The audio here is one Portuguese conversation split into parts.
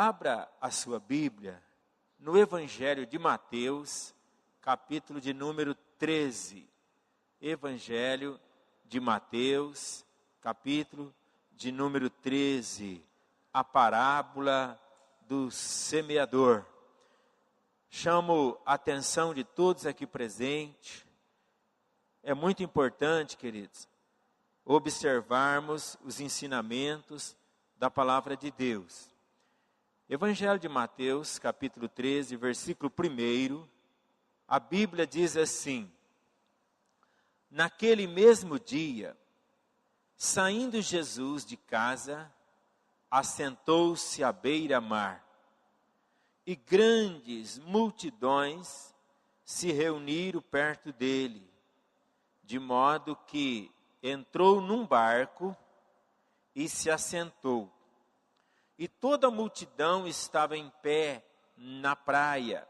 Abra a sua Bíblia no Evangelho de Mateus, capítulo de número 13. Evangelho de Mateus, capítulo de número 13. A parábola do semeador. Chamo a atenção de todos aqui presentes. É muito importante, queridos, observarmos os ensinamentos da palavra de Deus. Evangelho de Mateus, capítulo 13, versículo 1, a Bíblia diz assim: naquele mesmo dia, saindo Jesus de casa, assentou-se à beira-mar, e grandes multidões se reuniram perto dele, de modo que entrou num barco e se assentou. E toda a multidão estava em pé na praia,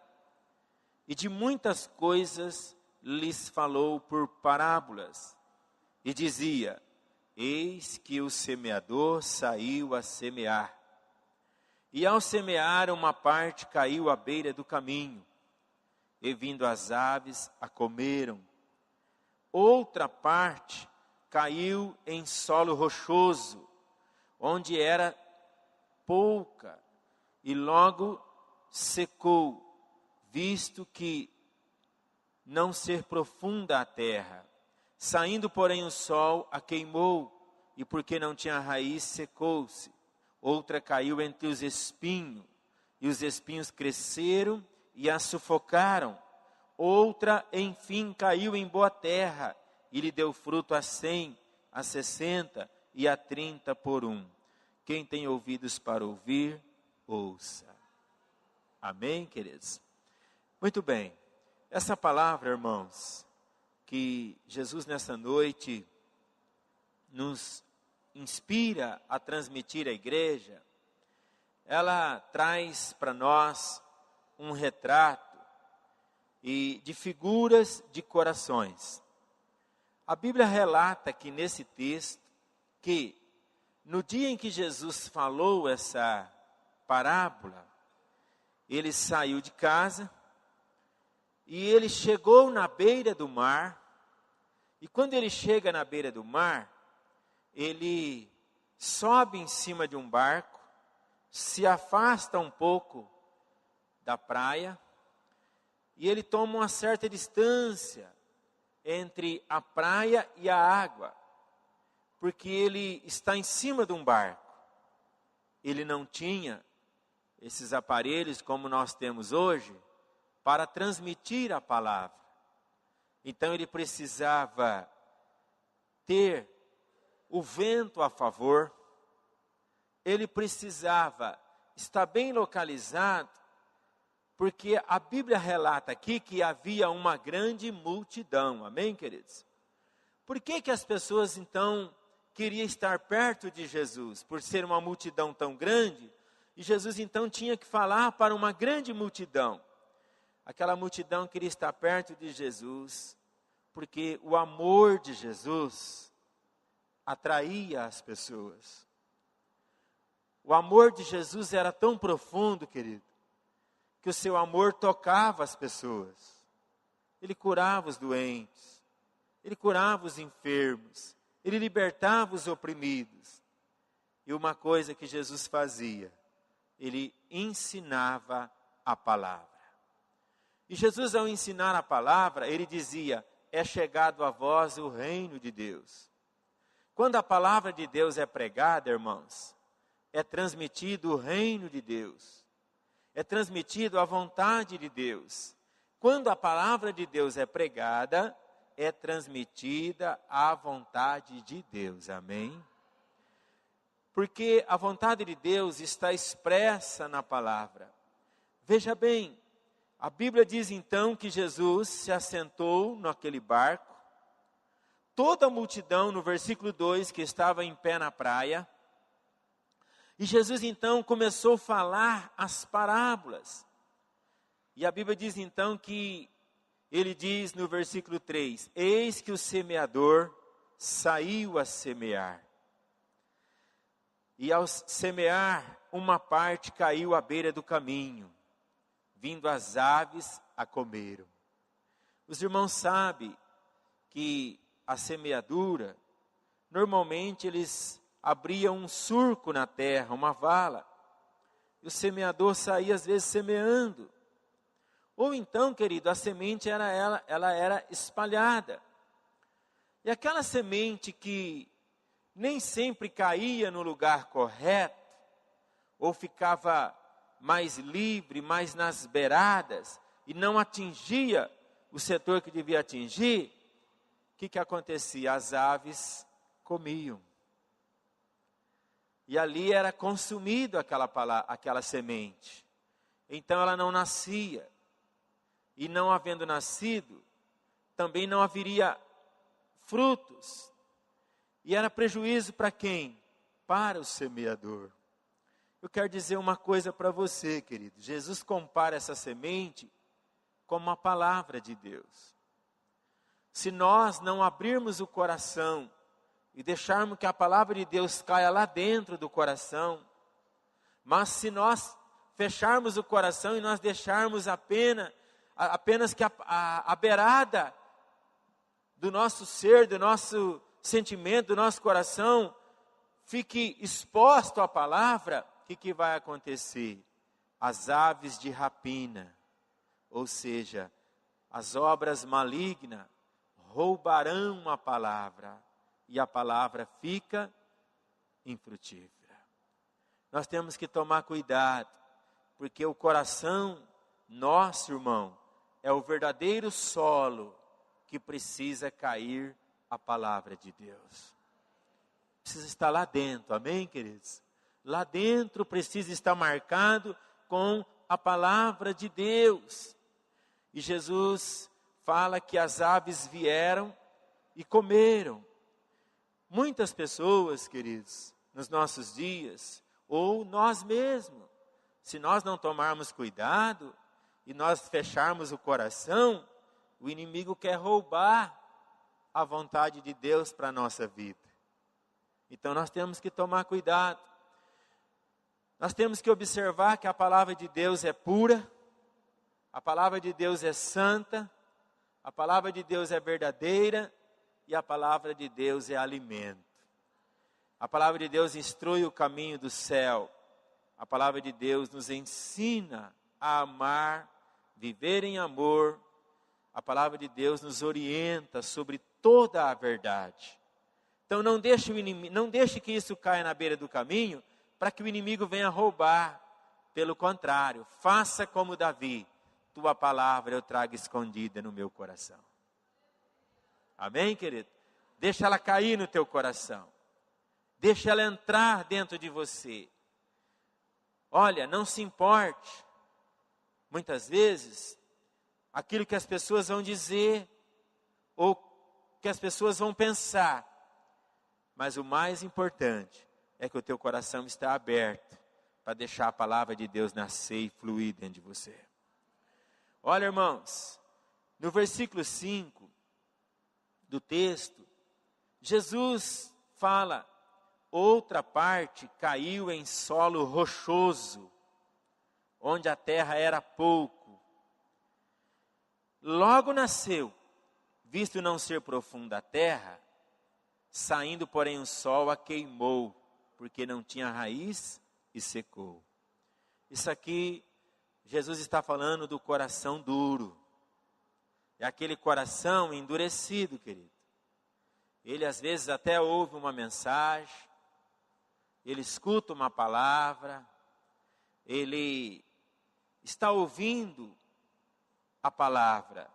e de muitas coisas lhes falou por parábolas, e dizia: eis que o semeador saiu a semear. E ao semear, uma parte caiu à beira do caminho, e vindo as aves a comeram. Outra parte caiu em solo rochoso, onde era pouca, e logo secou, visto que não ser profunda a terra. Saindo, porém, o sol a queimou, e porque não tinha raiz, secou-se. Outra caiu entre os espinhos, e os espinhos cresceram e a sufocaram. Outra, enfim, caiu em boa terra, e lhe deu fruto a 100, a 60 e a 30 por um. Quem tem ouvidos para ouvir, ouça. Amém, queridos? Muito bem. Essa palavra, irmãos, que Jesus nessa noite nos inspira a transmitir à igreja, ela traz para nós um retrato e de figuras de corações. A Bíblia relata aqui nesse texto que no dia em que Jesus falou essa parábola, ele saiu de casa e ele chegou na beira do mar. E quando ele chega na beira do mar, ele sobe em cima de um barco, se afasta um pouco da praia, e ele toma uma certa distância entre a praia e a água, porque ele está em cima de um barco. Ele não tinha esses aparelhos como nós temos hoje para transmitir a palavra. Então ele precisava ter o vento a favor, ele precisava estar bem localizado, porque a Bíblia relata aqui que havia uma grande multidão. Amém, queridos? Por que as pessoas então queriam estar perto de Jesus? Por ser uma multidão tão grande, e Jesus então tinha que falar para uma grande multidão. Aquela multidão queria estar perto de Jesus, porque o amor de Jesus atraía as pessoas. O amor de Jesus era tão profundo, querido, que o seu amor tocava as pessoas. Ele curava os doentes, ele curava os enfermos, ele libertava os oprimidos. E uma coisa que Jesus fazia, ele ensinava a palavra. E Jesus, ao ensinar a palavra, ele dizia: é chegado a vós o reino de Deus. Quando a palavra de Deus é pregada, irmãos, é transmitido o reino de Deus. É transmitido a vontade de Deus. Quando a palavra de Deus é pregada, é transmitida a vontade de Deus. Amém? Porque a vontade de Deus está expressa na palavra. Veja bem, a Bíblia diz então que Jesus se assentou naquele barco. Toda a multidão, no versículo 2, que estava em pé na praia. E Jesus então começou a falar as parábolas. E a Bíblia diz então que ele diz no versículo 3: eis que o semeador saiu a semear. E ao semear, uma parte caiu à beira do caminho, vindo as aves a comeram. Os irmãos sabem que a semeadura, normalmente eles abriam um surco na terra, uma vala, e o semeador saía às vezes semeando. Ou então, querido, a semente ela era espalhada. E aquela semente que nem sempre caía no lugar correto, ou ficava mais livre, mais nas beiradas, e não atingia o setor que devia atingir, o que acontecia? As aves comiam. E ali era consumido aquela semente. Então ela não nascia. E não havendo nascido, também não haveria frutos. E era prejuízo para quem? Para o semeador. Eu quero dizer uma coisa para você, querido. Jesus compara essa semente como a palavra de Deus. Se nós não abrirmos o coração e deixarmos que a palavra de Deus caia lá dentro do coração, mas se nós fecharmos o coração e nós deixarmos apenas que a beirada do nosso ser, do nosso sentimento, do nosso coração, fique exposto à palavra, o que vai acontecer? As aves de rapina, ou seja, as obras malignas, roubarão a palavra, e a palavra fica infrutífera. Nós temos que tomar cuidado, porque o coração nosso, irmão, é o verdadeiro solo que precisa cair a palavra de Deus. Precisa estar lá dentro, amém, queridos? Lá dentro precisa estar marcado com a palavra de Deus. E Jesus fala que as aves vieram e comeram. Muitas pessoas, queridos, nos nossos dias, ou nós mesmos, se nós não tomarmos cuidado e nós fecharmos o coração, o inimigo quer roubar a vontade de Deus para a nossa vida. Então nós temos que tomar cuidado. Nós temos que observar que a palavra de Deus é pura, a palavra de Deus é santa, a palavra de Deus é verdadeira e a palavra de Deus é alimento. A palavra de Deus instrui o caminho do céu. A palavra de Deus nos ensina a amar, viver em amor. A palavra de Deus nos orienta sobre toda a verdade. Então não deixe que isso caia na beira do caminho, para que o inimigo venha roubar. Pelo contrário, faça como Davi, tua palavra eu trago escondida no meu coração. Amém, querido? Deixa ela cair no teu coração. Deixa ela entrar dentro de você. Olha, não se importe, muitas vezes, aquilo que as pessoas vão dizer, ou que as pessoas vão pensar. Mas o mais importante é que o teu coração está aberto para deixar a palavra de Deus nascer e fluir dentro de você. Olha, irmãos, no versículo 5 do texto, Jesus fala, outra parte caiu em solo rochoso, onde a terra era pouco. Logo nasceu, visto não ser profunda a terra, saindo porém o sol a queimou, porque não tinha raiz e secou. Isso aqui, Jesus está falando do coração duro. É aquele coração endurecido, querido. Ele às vezes até ouve uma mensagem, ele escuta uma palavra, ele está ouvindo a palavra.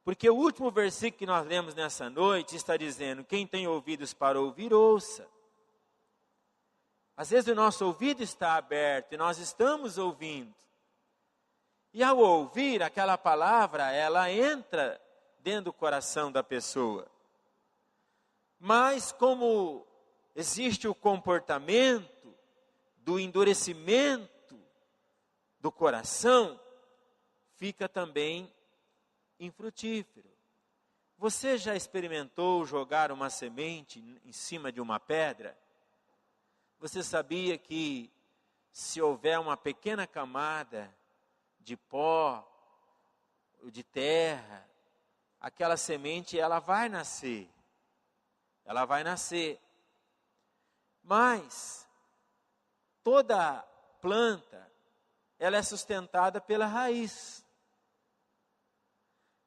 Porque o último versículo que nós lemos nessa noite está dizendo, quem tem ouvidos para ouvir, ouça. Às vezes o nosso ouvido está aberto e nós estamos ouvindo. E ao ouvir aquela palavra, ela entra dentro do coração da pessoa. Mas como existe o comportamento do endurecimento do coração, fica também infrutífero. Você já experimentou jogar uma semente em cima de uma pedra? Você sabia que se houver uma pequena camada de pó, de terra, aquela semente ela vai nascer. Ela vai nascer. Mas toda planta, ela é sustentada pela raiz.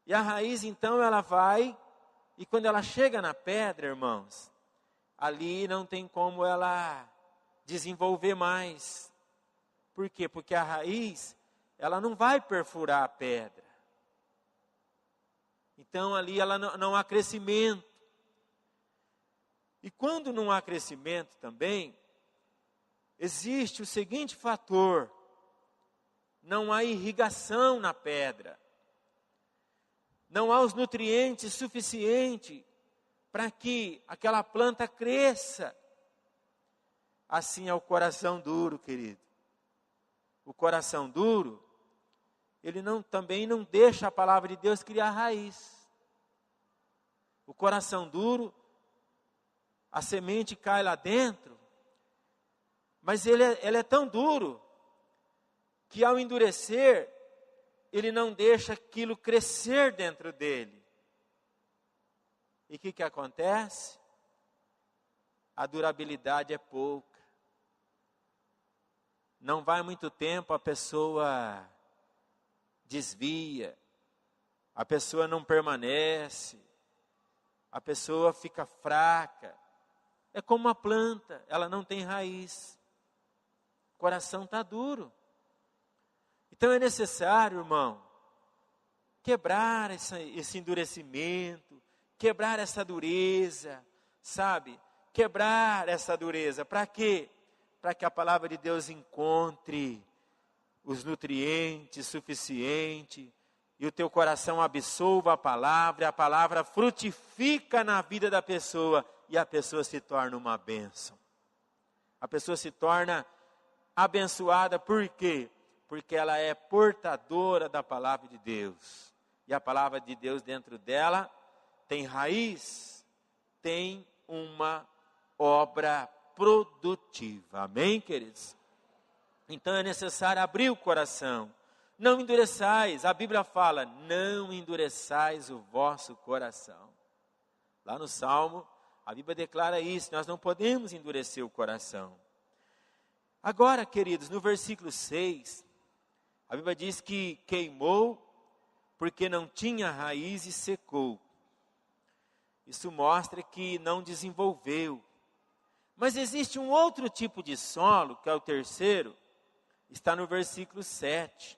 E a raiz, então, ela vai, e quando ela chega na pedra, irmãos, ali não tem como ela desenvolver mais. Por quê? Porque a raiz, ela não vai perfurar a pedra. Então, ali ela não há crescimento. E quando não há crescimento também, existe o seguinte fator: não há irrigação na pedra. Não há os nutrientes suficientes para que aquela planta cresça. Assim é o coração duro, querido. O coração duro, ele também não deixa a palavra de Deus criar raiz. O coração duro, a semente cai lá dentro, mas ele é tão duro, que ao endurecer, ele não deixa aquilo crescer dentro dele. E o que acontece? A durabilidade é pouca. Não vai muito tempo, a pessoa desvia, a pessoa não permanece, a pessoa fica fraca. É como uma planta, ela não tem raiz. O coração está duro. Então é necessário, irmão, quebrar esse endurecimento, quebrar essa dureza, sabe? Quebrar essa dureza. Para quê? Para que a palavra de Deus encontre os nutrientes suficientes e o teu coração absolva a palavra frutifica na vida da pessoa e a pessoa se torna uma bênção. A pessoa se torna abençoada, por quê? Porque ela é portadora da palavra de Deus. E a palavra de Deus dentro dela tem raiz, tem uma obra produtiva. Amém, queridos? Então é necessário abrir o coração. Não endureçais, a Bíblia fala, não endureçais o vosso coração. Lá no Salmo, a Bíblia declara isso, nós não podemos endurecer o coração. Agora, queridos, no versículo 6, a Bíblia diz que queimou porque não tinha raiz e secou. Isso mostra que não desenvolveu. Mas existe um outro tipo de solo, que é o terceiro, está no versículo 7,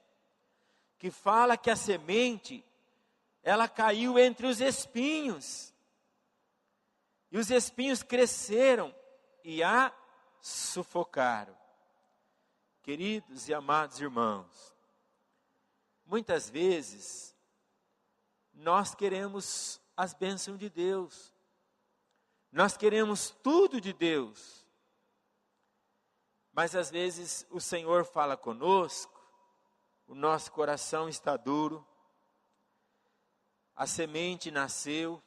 que fala que a semente, ela caiu entre os espinhos. E os espinhos cresceram e a sufocaram. Queridos e amados irmãos, muitas vezes, nós queremos as bênçãos de Deus. Nós queremos tudo de Deus. Mas às vezes o Senhor fala conosco, o nosso coração está duro, a semente nasceu,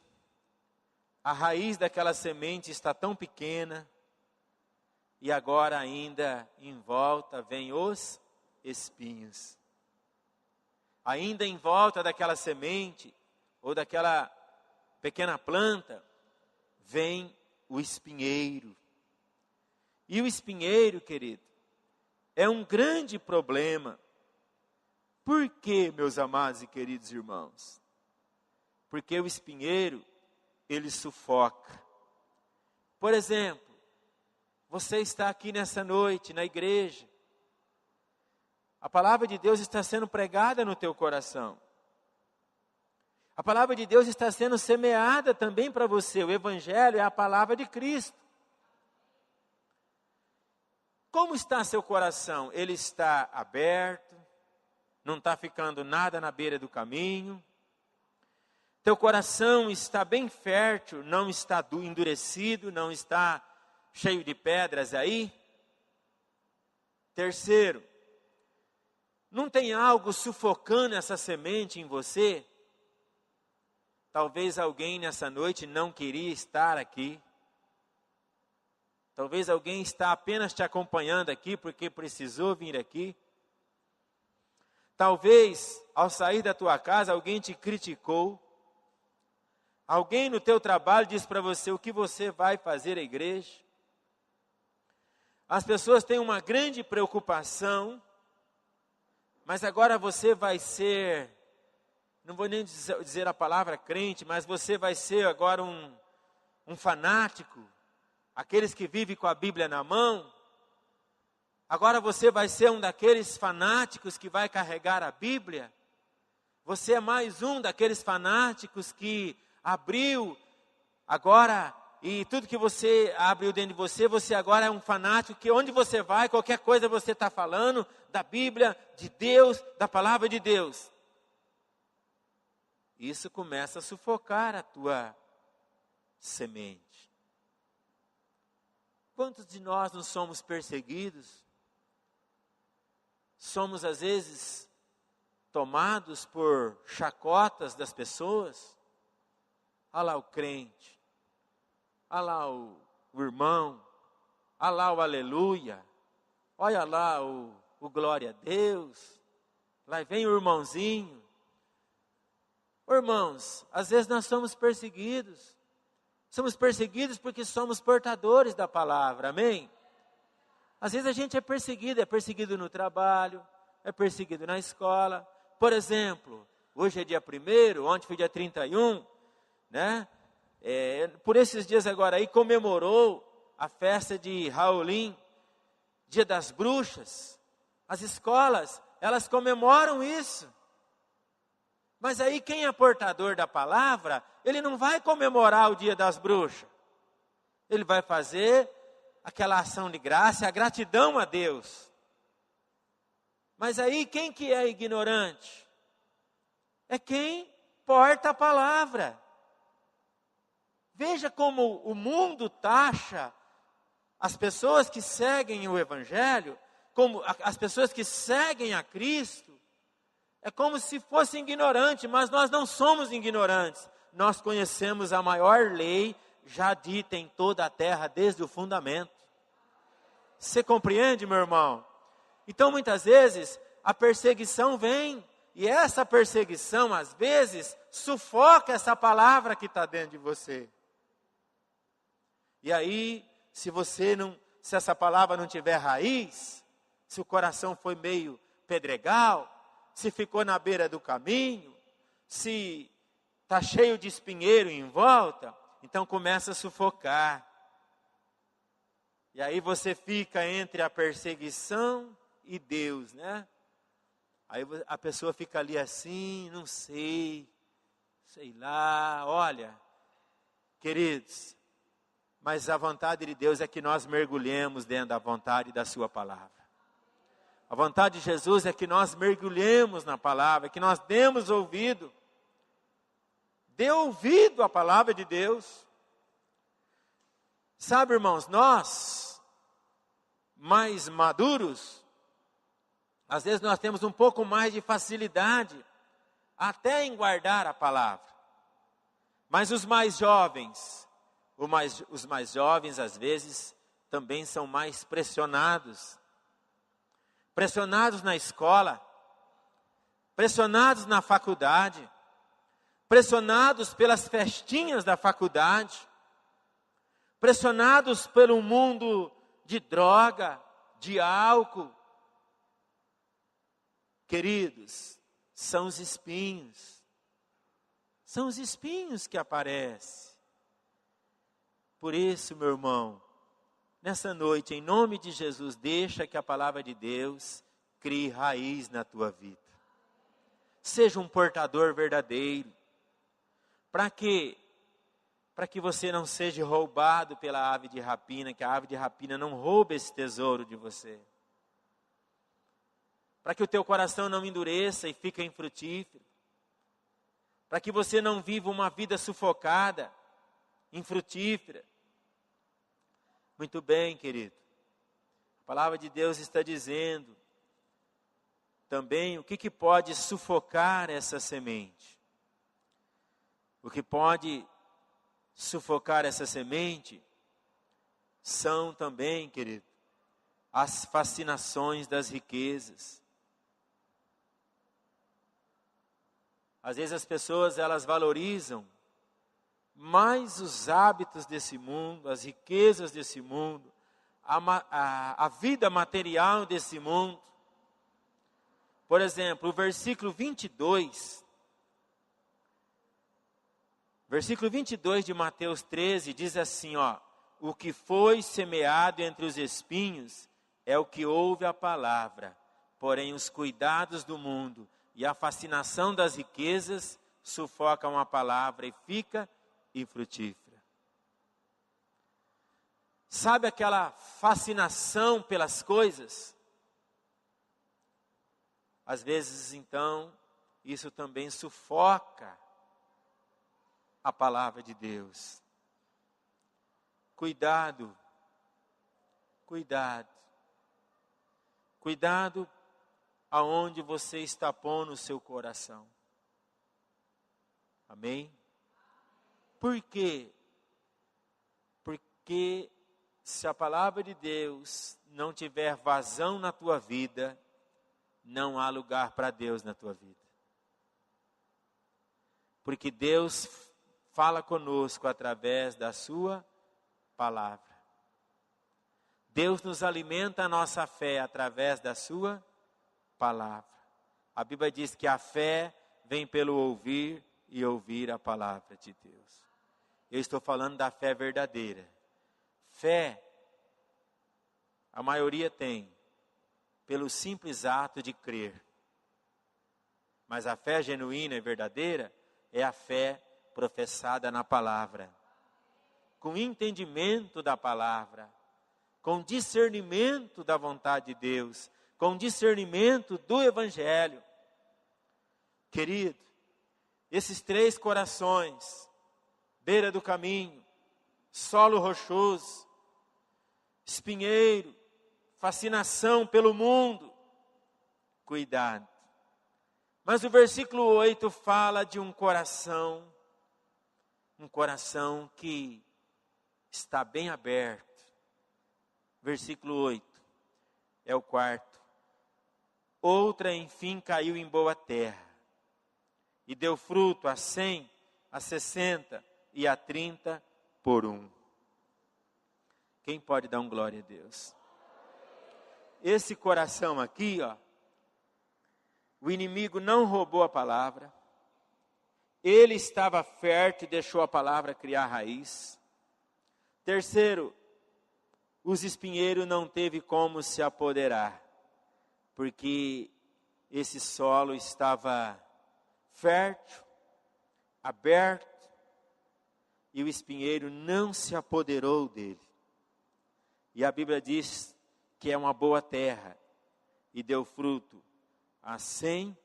a raiz daquela semente está tão pequena, e agora ainda em volta vem os espinhos. Ainda em volta daquela semente, ou daquela pequena planta, vem o espinheiro. E o espinheiro, querido, é um grande problema. Por quê, meus amados e queridos irmãos? Porque o espinheiro, ele sufoca. Por exemplo, você está aqui nessa noite, na igreja. A palavra de Deus está sendo pregada no teu coração. A palavra de Deus está sendo semeada também para você. O Evangelho é a palavra de Cristo. Como está seu coração? Ele está aberto, não está ficando nada na beira do caminho. Teu coração está bem fértil, não está endurecido, não está cheio de pedras aí. Terceiro, não tem algo sufocando essa semente em você? Talvez alguém nessa noite não queria estar aqui. Talvez alguém está apenas te acompanhando aqui porque precisou vir aqui. Talvez, ao sair da tua casa, alguém te criticou. Alguém no teu trabalho disse para você o que você vai fazer à igreja. As pessoas têm uma grande preocupação, mas agora você vai ser, não vou nem dizer a palavra crente, mas você vai ser agora um fanático, aqueles que vivem com a Bíblia na mão. Agora você vai ser um daqueles fanáticos que vai carregar a Bíblia. Você é mais um daqueles fanáticos que abriu agora, e tudo que você abriu dentro de você, você agora é um fanático que onde você vai, qualquer coisa você está falando da Bíblia, de Deus, da palavra de Deus. Isso começa a sufocar a tua semente. Quantos de nós não somos perseguidos? Somos às vezes tomados por chacotas das pessoas. Olha lá o crente, olha lá o irmão, olha lá o aleluia, olha lá o glória a Deus, lá vem o irmãozinho. Irmãos, às vezes nós somos perseguidos porque somos portadores da palavra, amém? Às vezes a gente é perseguido no trabalho, é perseguido na escola. Por exemplo, hoje é dia 1º, ontem foi dia 31, né? Por esses dias agora aí comemorou a festa de Halloween, Dia das Bruxas. As escolas, elas comemoram isso. Mas aí quem é portador da palavra, ele não vai comemorar o Dia das Bruxas. Ele vai fazer aquela ação de graça, a gratidão a Deus. Mas aí quem que é ignorante? É quem porta a palavra. Veja como o mundo taxa as pessoas que seguem o Evangelho, como as pessoas que seguem a Cristo, é como se fossem ignorantes, mas nós não somos ignorantes. Nós conhecemos a maior lei já dita em toda a terra desde o fundamento. Você compreende, meu irmão? Então, muitas vezes, a perseguição vem, e essa perseguição, às vezes, sufoca essa palavra que está dentro de você. E aí, se essa palavra não tiver raiz, se o coração foi meio pedregal, se ficou na beira do caminho, se está cheio de espinheiro em volta, então começa a sufocar. E aí você fica entre a perseguição e Deus, né? Aí a pessoa fica ali assim, não sei lá, olha, queridos, mas a vontade de Deus é que nós mergulhemos dentro da vontade da sua palavra. A vontade de Jesus é que nós mergulhemos na palavra, que nós demos ouvido. Dê ouvido à palavra de Deus. Sabe, irmãos, nós, mais maduros, às vezes nós temos um pouco mais de facilidade até em guardar a palavra. Mas os mais jovens, às vezes, também são mais pressionados. Pressionados na escola, pressionados na faculdade, pressionados pelas festinhas da faculdade, pressionados pelo mundo de droga, de álcool. Queridos, são os espinhos que aparecem. Por isso, meu irmão, nessa noite, em nome de Jesus, deixa que a palavra de Deus crie raiz na tua vida. Seja um portador verdadeiro. Para quê? Para que você não seja roubado pela ave de rapina, que a ave de rapina não roube esse tesouro de você. Para que o teu coração não endureça e fique infrutífero. Para que você não viva uma vida sufocada, infrutífera. Muito bem, querido. A palavra de Deus está dizendo também o que pode sufocar essa semente. O que pode sufocar essa semente são também, querido, as fascinações das riquezas. Às vezes as pessoas, elas valorizam mais os hábitos desse mundo, as riquezas desse mundo, a vida material desse mundo. Por exemplo, o versículo 22 de Mateus 13 diz assim, ó: o que foi semeado entre os espinhos é o que ouve a palavra, porém os cuidados do mundo e a fascinação das riquezas sufocam a palavra e fica infrutífera. Sabe aquela fascinação pelas coisas? Às vezes, então, isso também sufoca a palavra de Deus. Cuidado, cuidado, cuidado aonde você está pondo o seu coração. Amém? Por quê? Porque se a palavra de Deus não tiver vazão na tua vida, não há lugar para Deus na tua vida. Porque Deus fala conosco através da sua palavra. Deus nos alimenta a nossa fé através da sua palavra. A Bíblia diz que a fé vem pelo ouvir e ouvir a palavra de Deus. Eu estou falando da fé verdadeira. Fé, a maioria tem, pelo simples ato de crer. Mas a fé genuína e verdadeira é a fé professada na palavra, com entendimento da palavra, com discernimento da vontade de Deus, com discernimento do Evangelho. Querido, esses 3 corações, beira do caminho, solo rochoso, espinheiro, fascinação pelo mundo, cuidado. Mas o versículo 8 fala de um coração que está bem aberto. Versículo 8, é o 4. Outra, enfim, caiu em boa terra, e deu fruto a 100, a 60 e a 30 por 1. Quem pode dar um glória a Deus? Esse coração aqui, ó, o inimigo não roubou a palavra, ele estava fértil e deixou a palavra criar raiz. Terceiro, os espinheiros não teve como se apoderar, porque esse solo estava fértil, aberto, e o espinheiro não se apoderou dele. E a Bíblia diz que é uma boa terra, e deu fruto a 100,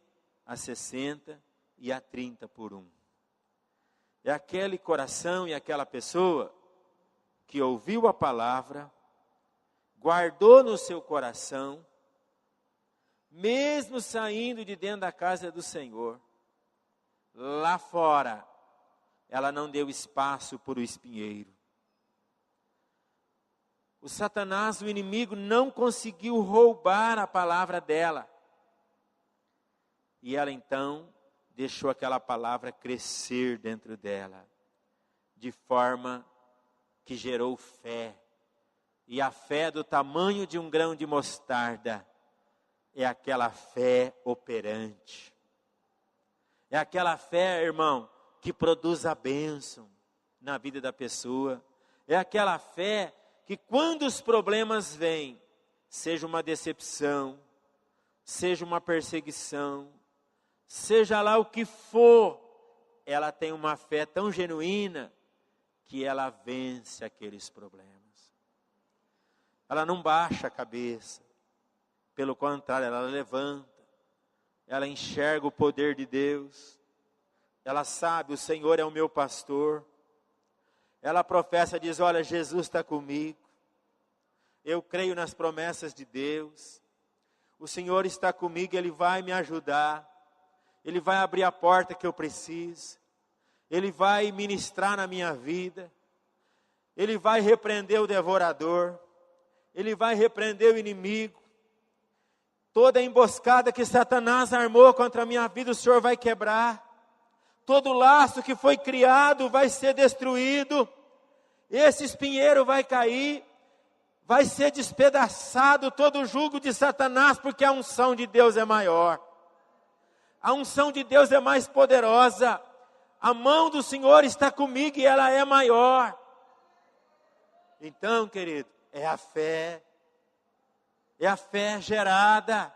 a 60 e a 30 por 1. É aquele coração e aquela pessoa que ouviu a palavra, guardou no seu coração, mesmo saindo de dentro da casa do Senhor, lá fora, ela não deu espaço para o espinheiro. O Satanás, o inimigo, não conseguiu roubar a palavra dela. E ela então deixou aquela palavra crescer dentro dela, de forma que gerou fé. E a fé do tamanho de um grão de mostarda é aquela fé operante. É aquela fé, irmão, que produz a bênção na vida da pessoa. É aquela fé que quando os problemas vêm, seja uma decepção, seja uma perseguição, seja lá o que for, ela tem uma fé tão genuína que ela vence aqueles problemas. Ela não baixa a cabeça, pelo contrário, ela levanta, ela enxerga o poder de Deus, ela sabe, o Senhor é o meu pastor. Ela professa, diz, olha, Jesus está comigo, eu creio nas promessas de Deus, o Senhor está comigo, Ele vai me ajudar, Ele vai abrir a porta que eu preciso, Ele vai ministrar na minha vida. Ele vai repreender o devorador, Ele vai repreender o inimigo. Toda emboscada que Satanás armou contra a minha vida, o Senhor vai quebrar. Todo laço que foi criado vai ser destruído. Esse espinheiro vai cair, vai ser despedaçado todo o jugo de Satanás, porque a unção de Deus é maior. A unção de Deus é mais poderosa. A mão do Senhor está comigo e ela é maior. Então, querido, é a fé gerada,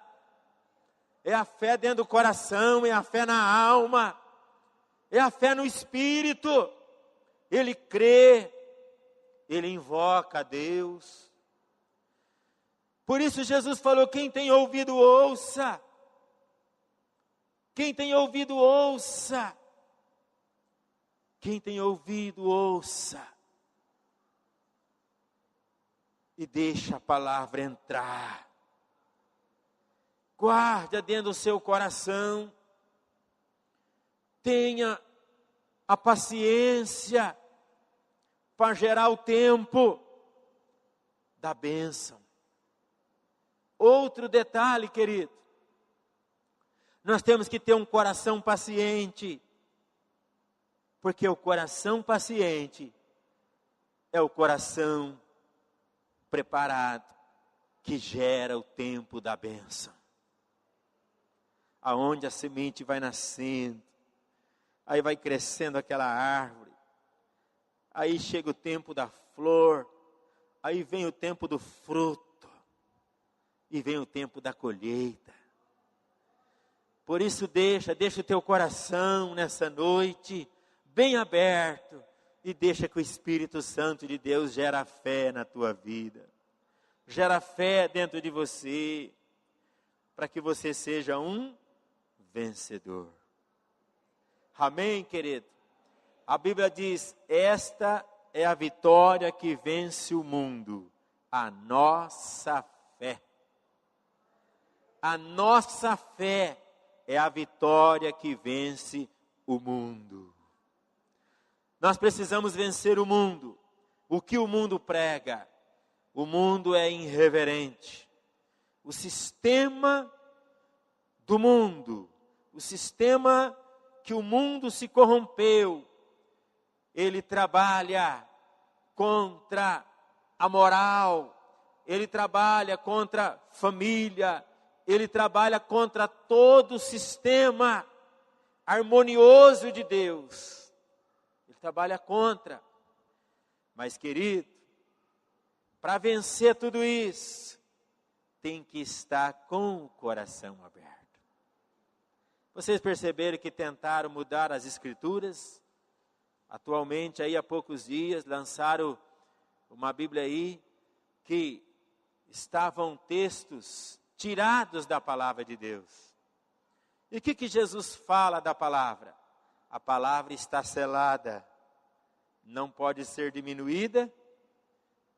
é a fé dentro do coração, é a fé na alma, é a fé no espírito. Ele crê, ele invoca a Deus. Por isso Jesus falou: quem tem ouvido, ouça. Quem tem ouvido, ouça. Quem tem ouvido, ouça. E deixa a palavra entrar. Guarda dentro do seu coração. Tenha a paciência para gerar o tempo da bênção. Outro detalhe, querido. Nós temos que ter um coração paciente. Porque o coração paciente é o coração preparado, que gera o tempo da bênção. Aonde a semente vai nascendo, aí vai crescendo aquela árvore, aí chega o tempo da flor, aí vem o tempo do fruto, e vem o tempo da colheita. Por isso deixa o teu coração nessa noite bem aberto, e deixa que o Espírito Santo de Deus gera fé na tua vida. Gera fé dentro de você, para que você seja um vencedor. Amém, querido? A Bíblia diz: esta é a vitória que vence o mundo, a nossa fé. A nossa fé é a vitória que vence o mundo. Nós precisamos vencer o mundo. O que o mundo prega? O mundo é irreverente. O sistema do mundo, o sistema que o mundo se corrompeu, ele trabalha contra a moral, ele trabalha contra a família, ele trabalha contra todo o sistema harmonioso de Deus. Trabalha contra. Mas, querido, para vencer tudo isso, tem que estar com o coração aberto. Vocês perceberam que tentaram mudar as escrituras? Atualmente, aí há poucos dias, lançaram uma Bíblia aí, que estavam textos tirados da palavra de Deus. E o que Jesus fala da palavra? A palavra está selada. Não pode ser diminuída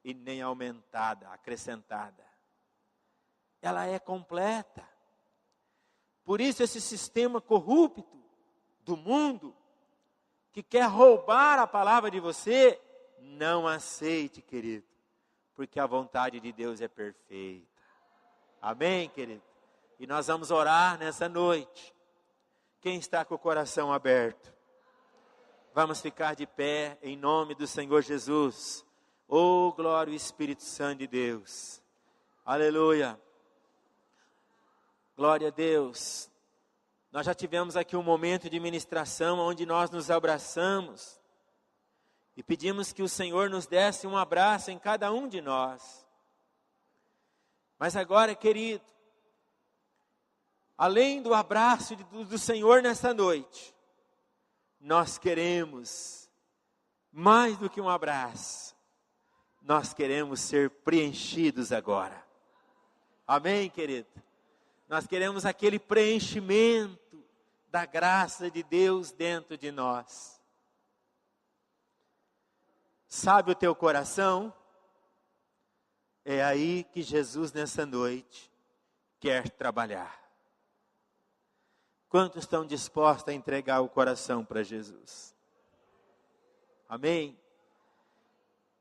e nem aumentada, acrescentada. Ela é completa. Por isso esse sistema corrupto do mundo, que quer roubar a palavra de você, não aceite, querido, porque a vontade de Deus é perfeita. Amém, querido? E nós vamos orar nessa noite. Quem está com o coração aberto? Vamos ficar de pé em nome do Senhor Jesus. Oh, glória ao Espírito Santo de Deus. Aleluia. Glória a Deus. Nós já tivemos aqui um momento de ministração onde nós nos abraçamos e pedimos que o Senhor nos desse um abraço em cada um de nós. Mas agora, querido, além do abraço do Senhor nessa noite, nós queremos mais do que um abraço. Nós queremos ser preenchidos agora. Amém, querido? Nós queremos aquele preenchimento da graça de Deus dentro de nós. Sabe o teu coração? É aí que Jesus nessa noite quer trabalhar. Quantos estão dispostos a entregar o coração para Jesus? Amém?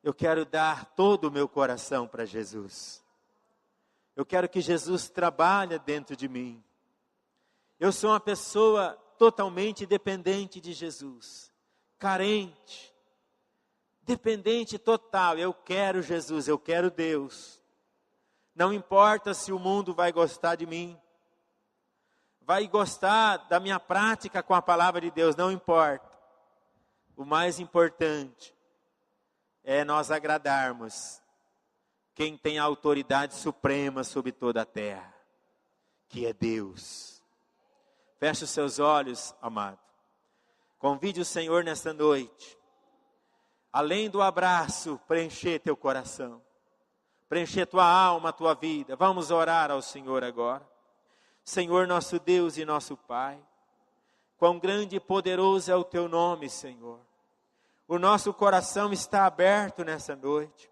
eu quero dar todo o meu coração para Jesus. Eu quero que Jesus trabalhe dentro de mim. Eu sou uma pessoa totalmente dependente de Jesus, carente, dependente total. Eu quero Jesus, eu quero Deus. Não importa se o mundo vai gostar de mim, vai gostar da minha prática com a palavra de Deus, não importa. O mais importante é nós agradarmos quem tem a autoridade suprema sobre toda a terra, que é Deus. Feche os seus olhos, amado. Convide o Senhor nesta noite, além do abraço, preencher teu coração, preencher tua alma, tua vida. Vamos orar ao Senhor agora. Senhor, nosso Deus e nosso Pai, quão grande e poderoso é o teu nome, Senhor. O nosso coração está aberto nessa noite.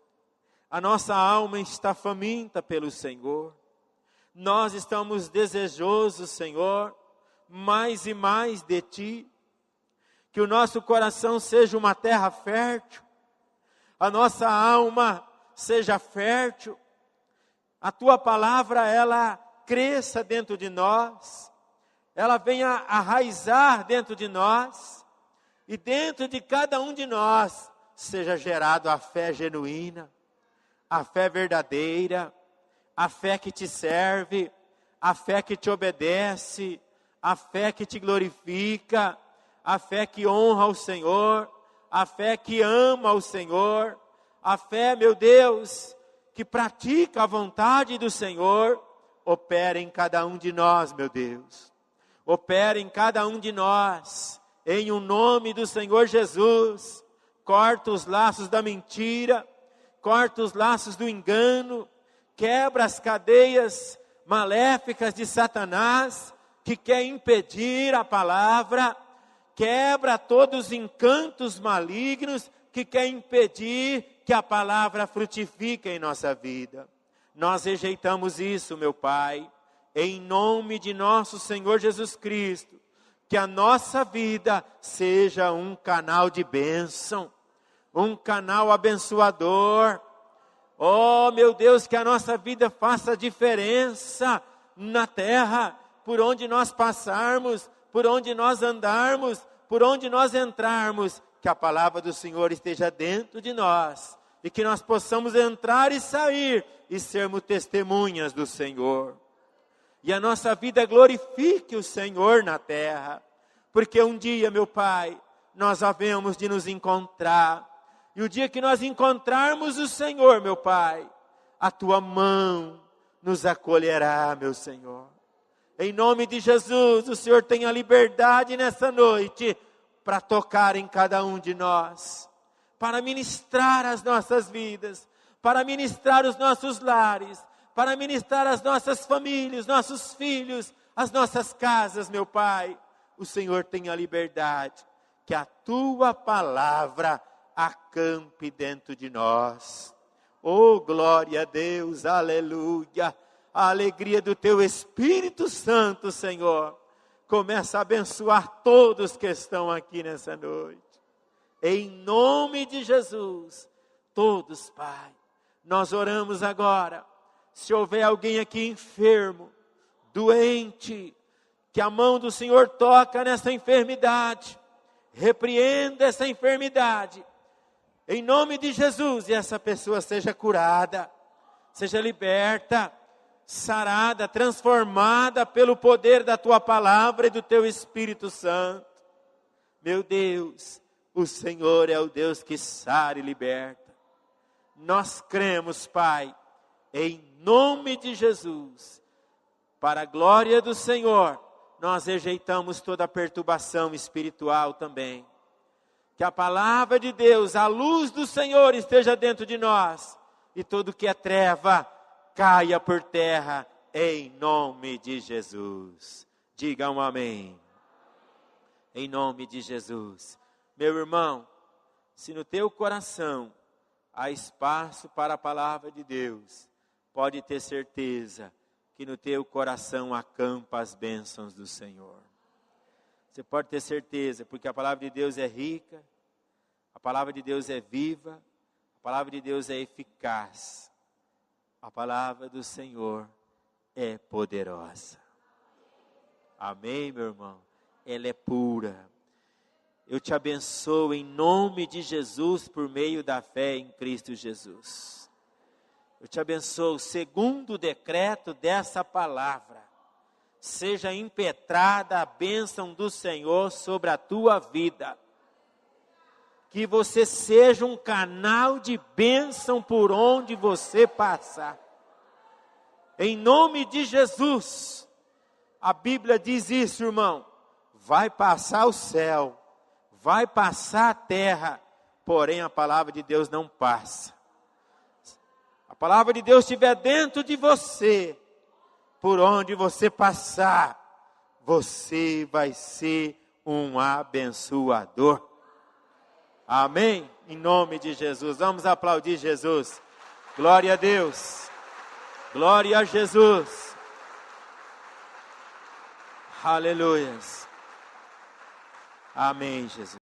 A nossa alma está faminta pelo Senhor. Nós estamos desejosos, Senhor, mais e mais de Ti. Que o nosso coração seja uma terra fértil. A nossa alma seja fértil. A Tua palavra, ela cresça dentro de nós. Ela venha arraizar dentro de nós. E dentro de cada um de nós seja gerado a fé genuína, a fé verdadeira, a fé que te serve, a fé que te obedece, a fé que te glorifica, a fé que honra o Senhor, a fé que ama o Senhor, a fé, meu Deus, que pratica a vontade do Senhor. Opera em cada um de nós, meu Deus. Opera em cada um de nós. Em o nome do Senhor Jesus, corta os laços da mentira, corta os laços do engano, quebra as cadeias maléficas de Satanás, que quer impedir a palavra, quebra todos os encantos malignos, que quer impedir que a palavra frutifique em nossa vida. Nós rejeitamos isso, meu Pai, em nome de nosso Senhor Jesus Cristo. Que a nossa vida seja um canal de bênção, um canal abençoador. Oh, meu Deus, que a nossa vida faça diferença na terra, por onde nós passarmos, por onde nós andarmos, por onde nós entrarmos. Que a palavra do Senhor esteja dentro de nós e que nós possamos entrar e sair e sermos testemunhas do Senhor. E a nossa vida glorifique o Senhor na terra. Porque um dia, meu Pai, nós havemos de nos encontrar. E o dia que nós encontrarmos o Senhor, meu Pai, a Tua mão nos acolherá, meu Senhor. Em nome de Jesus, o Senhor tenha liberdade nessa noite para tocar em cada um de nós. Para ministrar as nossas vidas, para ministrar os nossos lares, para ministrar as nossas famílias, nossos filhos, as nossas casas, meu Pai. O Senhor tenha liberdade, que a Tua palavra acampe dentro de nós. Oh, glória a Deus, aleluia. A alegria do Teu Espírito Santo, Senhor, começa a abençoar todos que estão aqui nessa noite. Em nome de Jesus, todos, Pai. Nós oramos agora. Se houver alguém aqui enfermo, doente, que a mão do Senhor toca nessa enfermidade, repreenda essa enfermidade, em nome de Jesus, e essa pessoa seja curada, seja liberta, sarada, transformada pelo poder da Tua palavra e do Teu Espírito Santo. Meu Deus, o Senhor é o Deus que sara e liberta. Nós cremos, Pai, em nome de Jesus, para a glória do Senhor, nós rejeitamos toda perturbação espiritual também. Que a palavra de Deus, a luz do Senhor esteja dentro de nós, e tudo que é treva caia por terra, em nome de Jesus. Diga um amém. Em nome de Jesus. Meu irmão, se no teu coração há espaço para a palavra de Deus, pode ter certeza que no teu coração acampa as bênçãos do Senhor. Você pode ter certeza, porque a palavra de Deus é rica, a palavra de Deus é viva, A palavra de Deus é eficaz. A palavra do Senhor é poderosa. Amém, meu irmão? Ela é pura. Eu te abençoo em nome de Jesus por meio da fé em Cristo Jesus. Eu te abençoo segundo o decreto dessa palavra. Seja impetrada a bênção do Senhor sobre a tua vida. Que você seja um canal de bênção por onde você passar. Em nome de Jesus. A Bíblia diz isso, irmão. Vai passar o céu, vai passar a terra, porém a palavra de Deus não passa. A palavra de Deus estiver dentro de você, por onde você passar, você vai ser um abençoador. Amém? Em nome de Jesus. Vamos aplaudir Jesus. Glória a Deus. Glória a Jesus. Aleluias. Amém, Jesus.